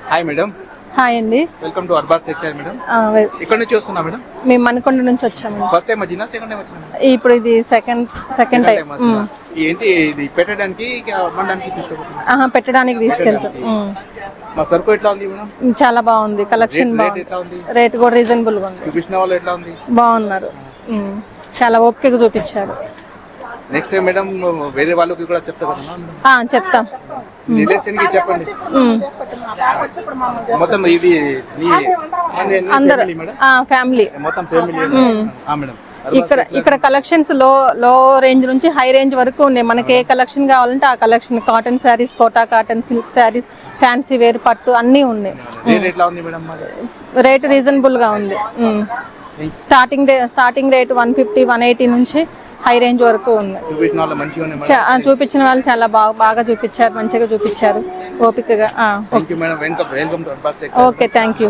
Hi madam. Hi అండి. Welcome to Arbaaz textile madam. ఇక్కడ నుంచి వస్తున్నా మేడం. మేము మనకొండ నుంచి వచ్చాము. ఫస్ట్ టైం వచ్చినా సెకండ్ టైం వచ్చినా? ఇప్పుడు ఇది సెకండ్ టైం. ఏంటి ఇది పెట్టడానికి అమ్మడానికి తీసుకెళ్తాం? పెట్టడానికి తీసుకెళ్తాం. మా సరుకు ఎట్లా ఉంది మేడం? చాలా బాగుంది, కలెక్షన్ బాగుంది, రేట్ కూడా రీజనబుల్ గా ఉంది. చూపించిన వాళ్ళు ఎట్లా ఉంది? బాగున్నారు, చాలా ఓపికగా చూపించారు. నెక్స్ట్ టైం మేడం వేరే వాళ్ళకి కూడా చెప్తా కదా? చెప్తాం. రిలేషన్ కి చెప్పండి మొత్తం. ఇది అందరూ ఫ్యామిలీ మొత్తం ఫ్యామిలీ మేడం. ఇక్కడ కలెక్షన్స్ లో రేంజ్ నుంచి హై రేంజ్ వరకు ఉన్నాయి. మనకి ఏ కలెక్షన్ కావాలంటే ఆ collection, cotton saris, Kota cotton, silk saris, fancy wear, పట్టు అన్నీ ఉన్నాయి. రేట్ రీజనబుల్ గా ఉంది. స్టార్టింగ్ రేట్ 150, 180 నుంచి హై రేంజ్ వరకు ఉంది. చూపించిన వాళ్ళు చాలా బాగా చూపించారు, మంచిగా చూపించారు, ఓపికగా. Okay, thank you.